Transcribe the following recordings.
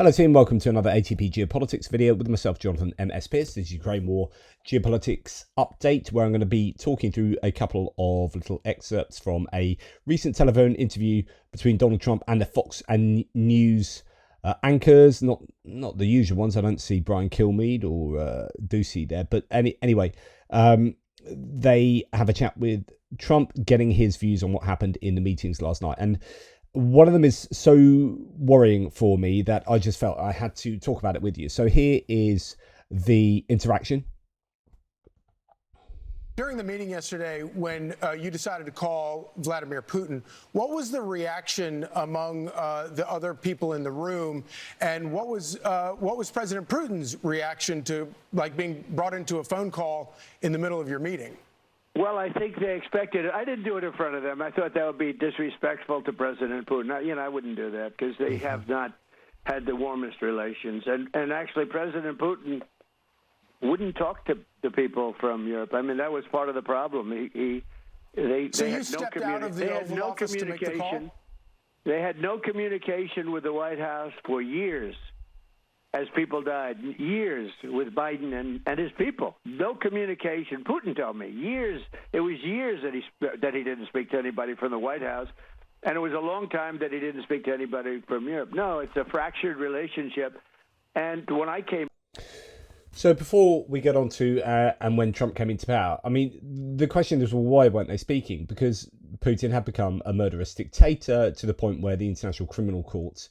Hello team, welcome to another ATP Geopolitics video with myself, Jonathan M.S. Pierce. This is Ukraine War Geopolitics update, where I'm going to be talking through a couple of little excerpts from a recent telephone interview between Donald Trump and the Fox and News anchors. Not the usual ones. I don't see Brian Kilmeade or Ducey there, but anyway, they have a chat with Trump, getting his views on what happened in the meetings last night. And one of them is so worrying for me that I just felt I had to talk about it with you. So here is the interaction. During the meeting yesterday, when you decided to call Vladimir Putin, what was the reaction among the other people in the room, and what was President Putin's reaction to being brought into a phone call in the middle of your meeting? Well, I think they expected it. I didn't do it in front of them. I thought that would be disrespectful to President Putin. I wouldn't do that because they have not had the warmest relations. And actually, President Putin wouldn't talk to the people from Europe. I mean, that was part of the problem. They you stepped out of the Oval Office to make the call? They had no communication with the White House for years. As people died, years with Biden and his people. No communication. Putin told me years. It was years that he didn't speak to anybody from the White House, and it was a long time that he didn't speak to anybody from Europe. No, it's a fractured relationship. And when I came. So before we get on to and when Trump came into power, I mean, the question is, well, why weren't they speaking? Because Putin had become a murderous dictator to the point where the International Criminal Court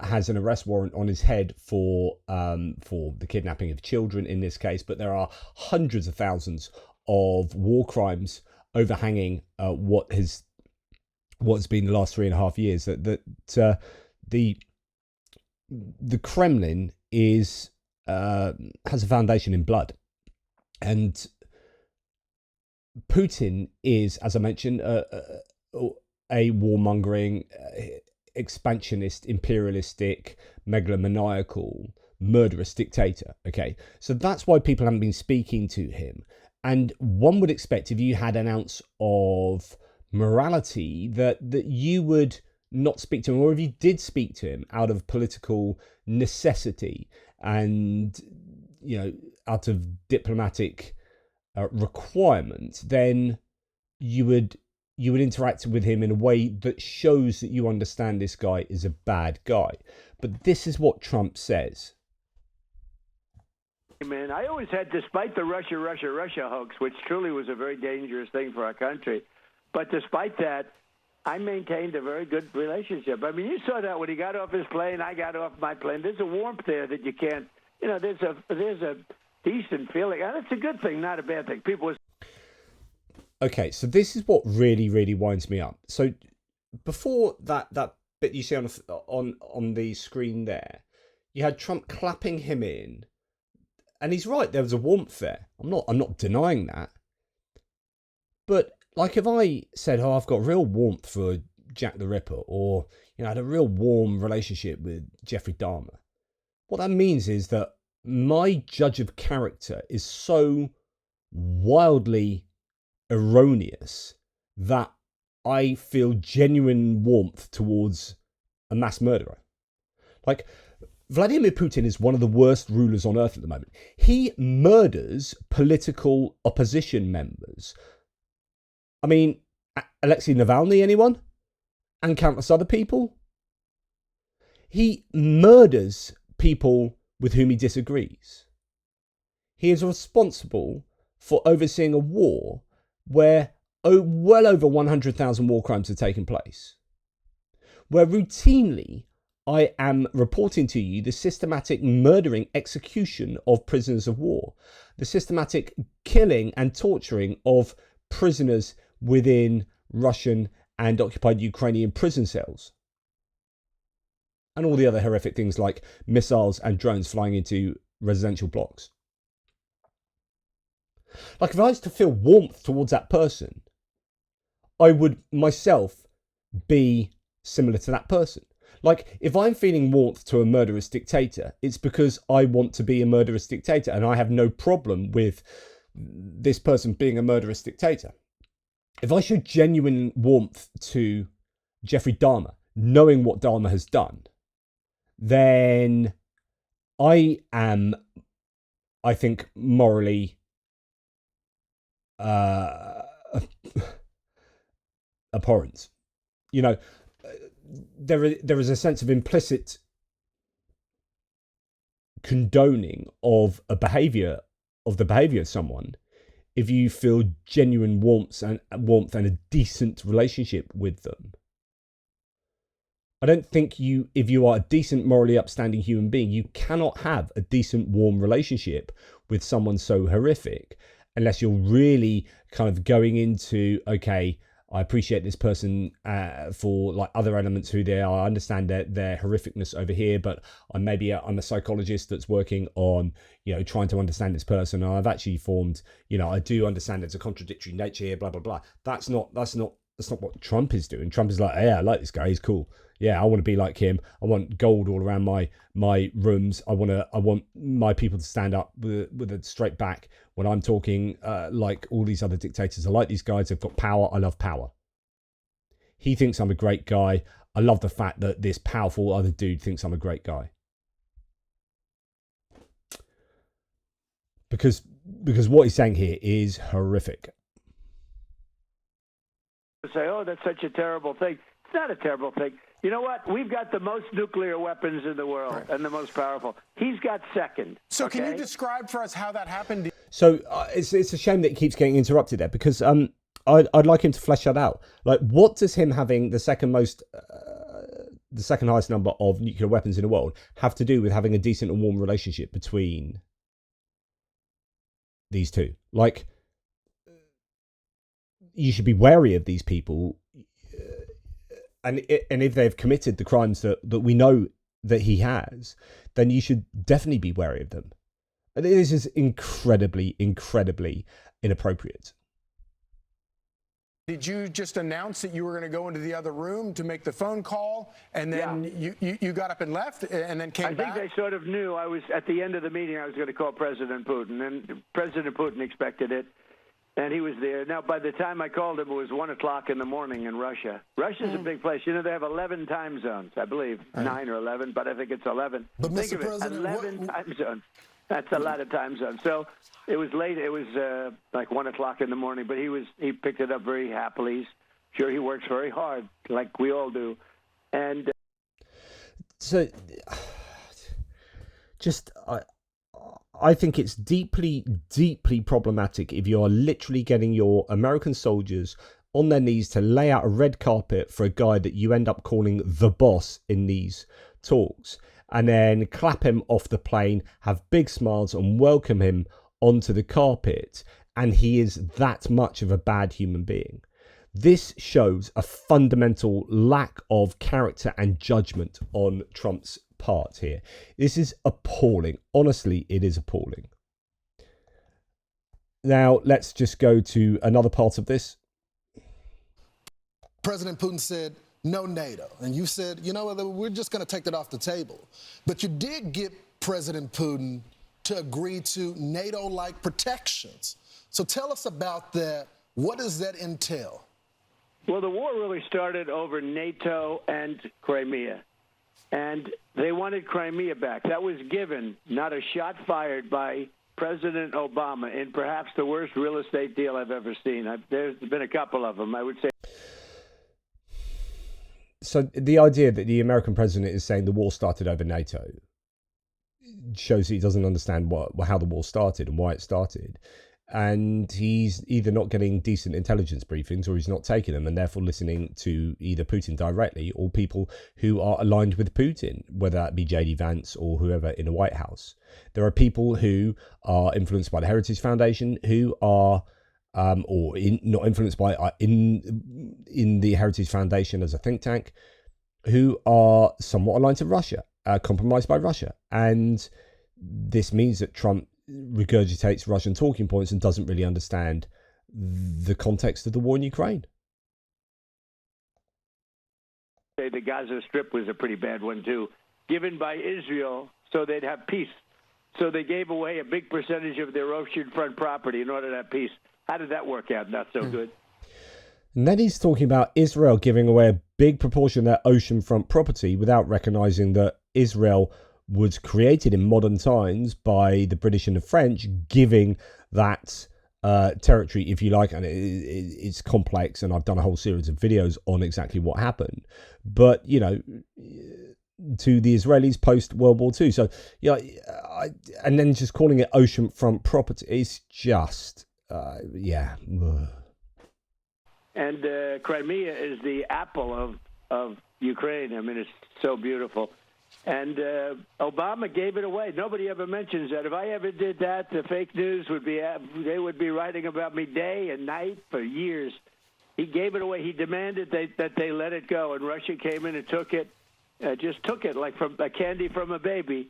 has an arrest warrant on his head for the kidnapping of children in this case, but there are hundreds of thousands of war crimes overhanging what's been the last 3.5 years. The Kremlin is has a foundation in blood, and Putin is, as I mentioned, a warmongering, expansionist, imperialistic, megalomaniacal, murderous dictator. Okay, so that's why people haven't been speaking to him. And one would expect, if you had an ounce of morality, that you would not speak to him, or if you did speak to him out of political necessity and out of diplomatic requirement, then you would interact with him in a way that shows that you understand this guy is a bad guy. But this is what Trump says. Man, I always had, despite the Russia hoax, which truly was a very dangerous thing for our country, but despite that, I maintained a very good relationship. I mean, you saw that when he got off his plane, I got off my plane. There's a warmth there that you can't, there's a decent feeling. And it's a good thing, not a bad thing. People. Okay, so this is what really, really winds me up. So before that bit you see on the screen there, you had Trump clapping him in, and he's right. There was a warmth there. I'm not denying that. But like if I said, "Oh, I've got real warmth for Jack the Ripper," or I had a real warm relationship with Jeffrey Dahmer, what that means is that my judge of character is so wildly erroneous that I feel genuine warmth towards a mass murderer. Like, Vladimir Putin is one of the worst rulers on earth at the moment. He murders political opposition members. I mean, Alexei Navalny, anyone? And countless other people. He murders people with whom he disagrees. He is responsible for overseeing a war where well over 100,000 war crimes have taken place, where routinely I am reporting to you the systematic murdering, execution of prisoners of war, the systematic killing and torturing of prisoners within Russian and occupied Ukrainian prison cells, and all the other horrific things like missiles and drones flying into residential blocks. Like, if I was to feel warmth towards that person, I would myself be similar to that person. Like, if I'm feeling warmth to a murderous dictator, it's because I want to be a murderous dictator, and I have no problem with this person being a murderous dictator. If I show genuine warmth to Jeffrey Dahmer, knowing what Dahmer has done, then I think, morally abhorrent. You know, there is a sense of implicit condoning of the behavior of someone if you feel genuine warmth and a decent relationship with them. I don't think if you are a decent, morally upstanding human being, you cannot have a decent, warm relationship with someone so horrific unless you're really kind of going into, okay, I appreciate this person for like other elements who they are. I understand their horrificness over here, but I'm a psychologist that's working on, trying to understand this person. And I've actually formed, I do understand there's a contradictory nature here, blah, blah, blah. That's not what Trump is doing. Trump is like, yeah, I like this guy. He's cool. Yeah, I want to be like him. I want gold all around my rooms. I want my people to stand up with a straight back when I'm talking, like all these other dictators. I like these guys. They've got power. I love power. He thinks I'm a great guy. I love the fact that this powerful other dude thinks I'm a great guy. Because what he's saying here is horrific. Say, oh, that's such a terrible thing. It's not a terrible thing. You know what? We've got the most nuclear weapons in the world and the most powerful. He's got second. So can you describe for us how that happened? So it's a shame that he keeps getting interrupted there, because I'd like him to flesh that out. Like, what does him having the second highest number of nuclear weapons in the world have to do with having a decent and warm relationship between these two? Like, you should be wary of these people. And if they've committed the crimes that we know that he has, then you should definitely be wary of them. And this is incredibly, incredibly inappropriate. Did you just announce that you were going to go into the other room to make the phone call, and then you got up and left, and then came back? I think they sort of knew I was at the end of the meeting. I was going to call President Putin, and President Putin expected it. And he was there. Now, by the time I called him, it was 1 o'clock in the morning in Russia. Russia's a big place. They have 11 time zones, I believe. 9 or 11, but I think it's 11. But think Mr. of President, it, 11 time zones. That's a lot of time zones. So it was late. It was like 1 o'clock in the morning, but he picked it up very happily. Sure, he works very hard, like we all do. And so just... I think it's deeply, deeply problematic if you are literally getting your American soldiers on their knees to lay out a red carpet for a guy that you end up calling the boss in these talks, and then clap him off the plane, have big smiles and welcome him onto the carpet, and he is that much of a bad human being. This shows a fundamental lack of character and judgment on Trump's part here. This is appalling. Honestly, it is appalling. Now, let's just go to another part of this. President Putin said, no NATO. And you said, we're just going to take that off the table. But you did get President Putin to agree to NATO-like protections. So tell us about that. What does that entail? Well, the war really started over NATO and Crimea. And they wanted Crimea back. That was given, not a shot fired by President Obama in perhaps the worst real estate deal I've ever seen. There's been a couple of them, I would say. So the idea that the American president is saying the war started over NATO shows he doesn't understand how the war started and why it started. And he's either not getting decent intelligence briefings or he's not taking them, and therefore listening to either Putin directly or people who are aligned with Putin, whether that be J.D. Vance or whoever in the White House. There are people who are influenced by the Heritage Foundation who are, not influenced by, in the Heritage Foundation as a think tank, who are somewhat aligned to Russia, compromised by Russia. And this means that Trump regurgitates Russian talking points and doesn't really understand the context of the war in Ukraine. The Gaza Strip was a pretty bad one, too, given by Israel so they'd have peace. So they gave away a big percentage of their oceanfront property in order to have peace. How did that work out? Not so good. And then he's talking about Israel giving away a big proportion of their oceanfront property without recognizing that Israel was created in modern times by the British and the French, giving that territory, if you like, and it's complex, and I've done a whole series of videos on exactly what happened, but you know, to the Israelis post World War II. So yeah, and then just calling it oceanfront property is just yeah. And Crimea is the apple of Ukraine. I mean, it's so beautiful. And Obama gave it away. Nobody ever mentions that. If I ever did that, the fake news would be, they would be writing about me day and night for years. He gave it away. He demanded that they let it go, and Russia came in and took it, just took it like from a candy from a baby.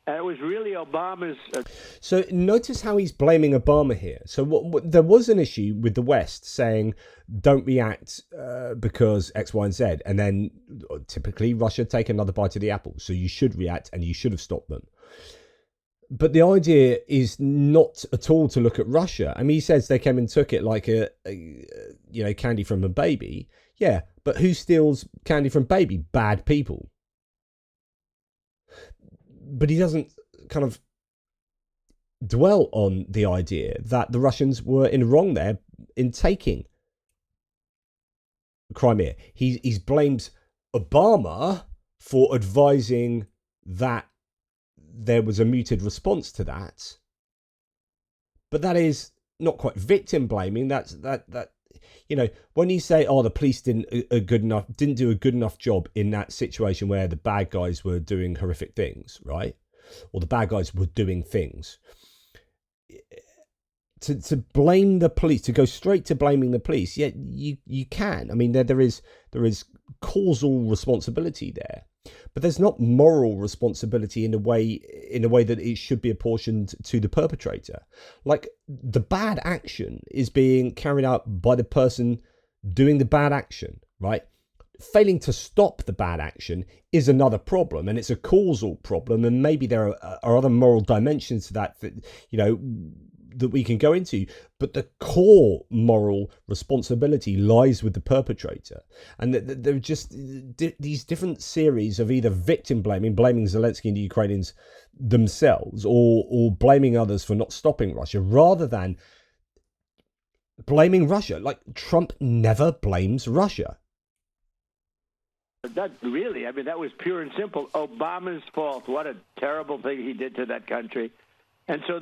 And it was really Obama's. So notice how he's blaming Obama here. So there was an issue with the West saying, don't react because X, Y, and Z. And then typically Russia take another bite of the apple. So you should react and you should have stopped them. But the idea is not at all to look at Russia. I mean, he says they came and took it like a candy from a baby. Yeah, but who steals candy from baby? Bad people. But he doesn't kind of dwell on the idea that the Russians were in wrong there in taking Crimea. He blames Obama for advising that there was a muted response to that. But that is not quite victim blaming. That you know, when you say, oh, the police didn't do a good enough job in that situation where the bad guys were doing horrific things, right? Or the bad guys were doing things. To blame the police, to go straight to blaming the police, yeah, you can. I mean, there is causal responsibility there, but there's not moral responsibility in a way that it should be apportioned to the perpetrator. Like, the bad action is being carried out by the person doing the bad action, right? Failing to stop the bad action is another problem, and it's a causal problem, and maybe there are other moral dimensions to that, you know, that we can go into, but the core moral responsibility lies with the perpetrator. And there are just these different series of either victim blaming Zelensky and the Ukrainians themselves, or blaming others for not stopping Russia, rather than blaming Russia. Like, Trump never blames Russia. That really, I mean, that was pure and simple Obama's fault. What a terrible thing he did to that country. And so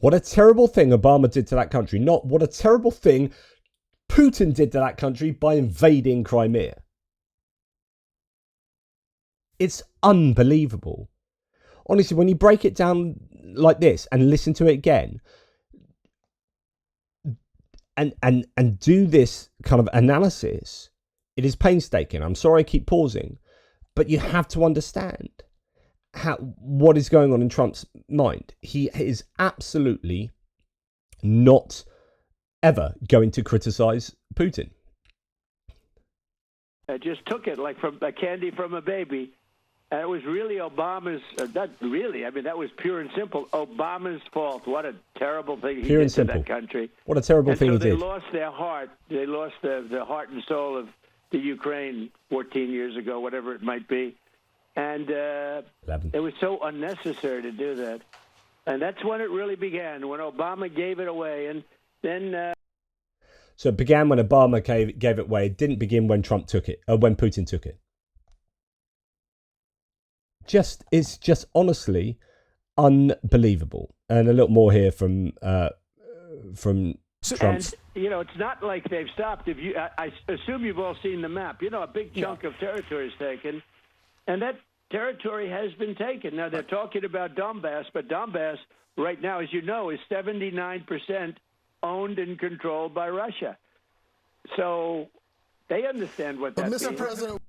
what a terrible thing Obama did to that country, not what a terrible thing Putin did to that country by invading Crimea. It's unbelievable. Honestly, when you break it down like this and listen to it again, and do this kind of analysis, it is painstaking. I'm sorry I keep pausing, but you have to understand what is going on in Trump's mind. He is absolutely not ever going to criticize Putin. I just took it like from a candy from a baby. And it was really Obama's, that was pure and simple Obama's fault. What a terrible thing he did to that country. What a terrible thing he did. They lost their heart. They lost the heart and soul of the Ukraine 14 years ago, whatever it might be. And it was so unnecessary to do that. And that's when it really began, when Obama gave it away. And then... So it began when Obama gave it away. It didn't begin when Trump took it, or when Putin took it. It's just honestly unbelievable. And a little more here from Trump. And, you know, it's not like they've stopped. I assume you've all seen the map. You know, a big chunk of territory is taken. And that territory has been taken. Now, they're talking about Donbass, but Donbass right now, as you know, is 79% owned and controlled by Russia. So they understand what that means. Mr. President,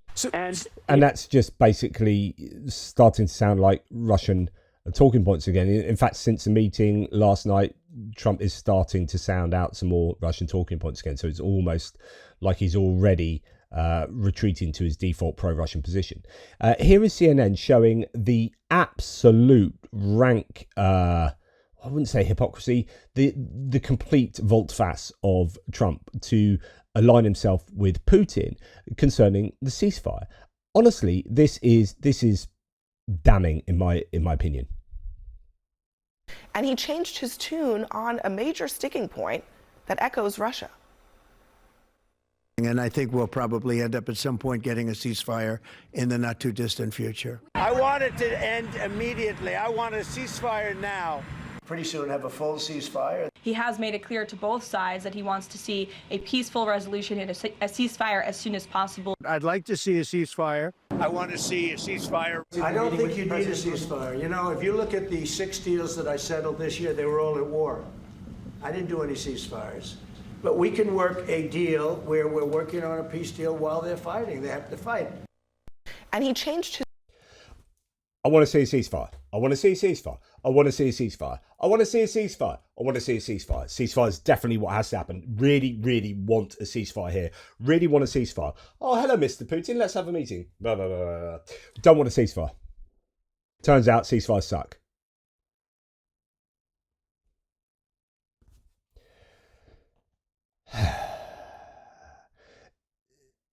and that's just basically starting to sound like Russian talking points again. In fact, since the meeting last night, Trump is starting to sound out some more Russian talking points again. So it's almost like he's already retreating to his default pro-Russian position. Here is CNN showing the absolute rank, I wouldn't say hypocrisy, the complete volte-face of Trump to align himself with Putin concerning the ceasefire. Honestly, this is damning in my opinion. And he changed his tune on a major sticking point that echoes Russia. And I think we'll probably end up at some point getting a ceasefire in the not too distant future. I want it to end immediately. I want a ceasefire now. Pretty soon have a full ceasefire. He has made it clear to both sides that he wants to see a peaceful resolution and a ceasefire as soon as possible. I'd like to see a ceasefire. I want to see a ceasefire. I don't think you need a ceasefire. You know, if you look at the 6 deals that I settled this year, they were all at war. I didn't do any ceasefires. But we can work a deal where we're working on a peace deal while they're fighting. They have to fight. And he changed his... I want to see a ceasefire. I want to see a ceasefire. I want to see a ceasefire. I want to see a ceasefire. I want to see a ceasefire. Ceasefire is definitely what has to happen. Really, really want a ceasefire here. Really want a ceasefire. Oh, hello, Mr. Putin. Let's have a meeting. Blah, blah, blah, blah. Don't want a ceasefire. Turns out ceasefires suck.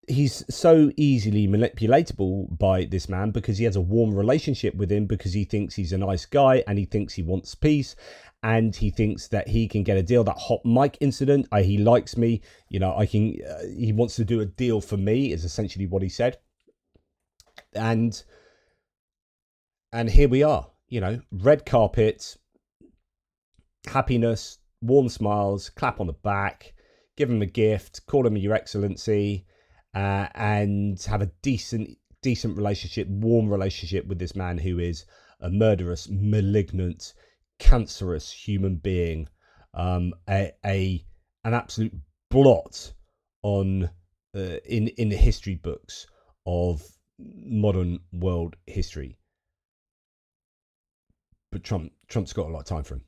He's so easily manipulatable by this man because he has a warm relationship with him, because he thinks he's a nice guy and he thinks he wants peace, and he thinks that he can get a deal. That hot mic incident, he likes me, you know, he wants to do a deal for me, is essentially what he said. And here we are, you know, red carpet, happiness, warm smiles, clap on the back, give him a gift, call him your excellency, and have a decent relationship, warm relationship with this man who is a murderous, malignant, cancerous human being, an absolute blot on in the history books of modern world history. But Trump's got a lot of time for him.